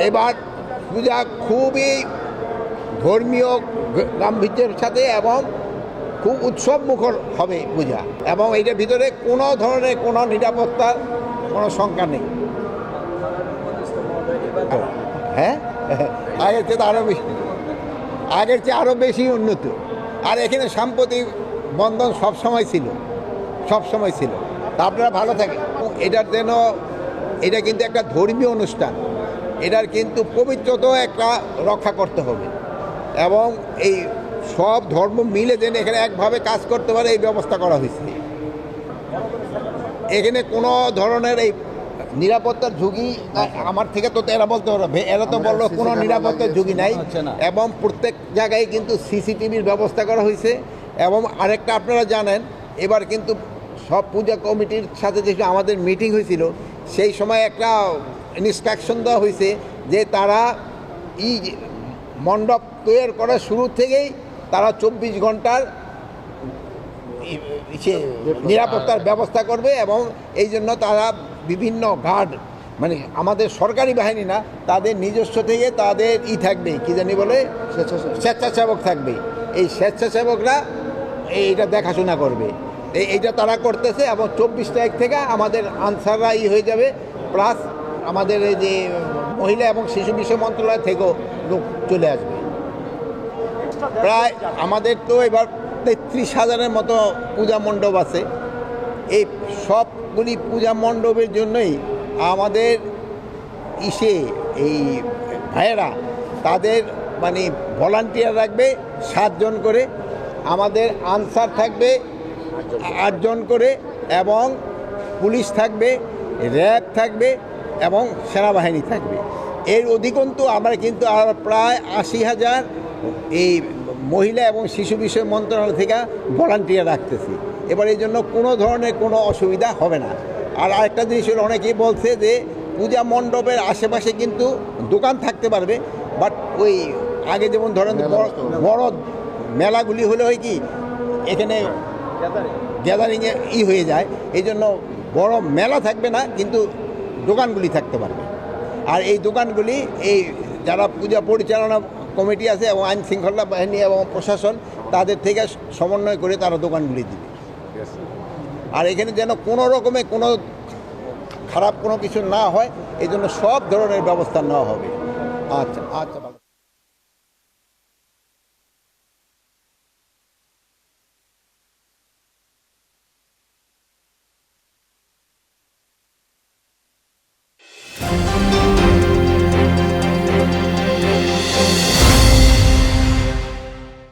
এবার পূজা খুবই ধর্মীয় গাম্ভীর্যের সাথে এবং খুব উৎসব মুখর হবে পূজা, এবং এইটার ভিতরে কোনো ধরনের কোনো নিরাপত্তার কোনো শঙ্কা নেই। হ্যাঁ, আগের চেয়ে আরও বেশি উন্নত। আর এখানে সাম্প্রতিক বন্ধন সবসময় ছিল। তা আপনারা ভালো থাকে। এটার যেন এটা কিন্তু একটা ধর্মীয় অনুষ্ঠান, এটার কিন্তু পবিত্রতাও একটা রক্ষা করতে হবে, এবং এই সব ধর্ম মিলে যেন এখানে একভাবে কাজ করতে পারে এই ব্যবস্থা করা হয়েছে। এখানে কোনো ধরনের এই নিরাপত্তার ঝুঁকি আমার থেকে তো এরা বলতে পারবে, এরা তো বললো কোনো নিরাপত্তার ঝুঁকি নাই, এবং প্রত্যেক জায়গায় কিন্তু সিসিটিভির ব্যবস্থা করা হয়েছে। এবং আরেকটা আপনারা জানেন, এবার কিন্তু সব পূজা কমিটির সাথে যে আমাদের মিটিং হয়েছিল, সেই সময় একটা ইনস্ট্রাকশন দেওয়া হয়েছে যে তারা মণ্ডপ তৈরি করার শুরু থেকেই তারা 24 ঘন্টার নিরাপত্তার ব্যবস্থা করবে, এবং এই জন্য তারা বিভিন্ন গার্ড, মানে আমাদের সরকারি বাহিনী না, তাদের নিজস্ব থেকে তাদের থাকবে, কি জানি বলে, স্বেচ্ছাসেবক থাকবে। এই স্বেচ্ছাসেবকরা এইটা দেখাশোনা করবে, এইটা তারা করতেছে। এবং 24 তারিখ থেকে আমাদের আনসাররা হয়ে যাবে, প্লাস আমাদের এই যে মহিলা এবং শিশু বিষয় মন্ত্রণালয় থেকেও লোক চলে আসবে। প্রায় আমাদের তো এবার 33,000-এর মতো পূজা মণ্ডপ আছে। এই সবগুলি পূজা মণ্ডপের জন্যই আমাদের এই ভাইয়েরা তাদের মানে ভলান্টিয়ার রাখবে 7 জন করে, আমাদের আনসার থাকবে 8 জন করে, এবং পুলিশ থাকবে, র্যাব থাকবে, এবং সেনাবাহিনী থাকবে। এর অধিকন্তু আমরা কিন্তু আর প্রায় 80,000 এই মহিলা এবং শিশু বিষয় মন্ত্রণালয় থেকে ভলান্টিয়ার রাখতেছি। এবার এই জন্য কোনো ধরনের কোনো অসুবিধা হবে না। আর আরেকটা জিনিস হলো, অনেকেই বলছে যে পূজা মণ্ডপের আশেপাশে কিন্তু দোকান থাকতে পারবে, বাট ওই আগে যেমন ধরেন বড় মেলাগুলি হলে হয় কি এখানে গ্যাদারিংয়ে হয়ে যায়, এই জন্য বড় মেলা থাকবে না, কিন্তু দোকানগুলি থাকতে পারবে। আর এই দোকানগুলি এই যারা পূজা পরিচালনা কমিটি আছে এবং আইন শৃঙ্খলা বাহিনী এবং প্রশাসন, তাদের থেকে সমন্বয় করে তারা দোকানগুলি দিবে। আর এখানে যেন কোনো রকমে কোনো খারাপ কোনো কিছু না হয়, এই জন্য সব ধরনের ব্যবস্থা নেওয়া হবে। আচ্ছা।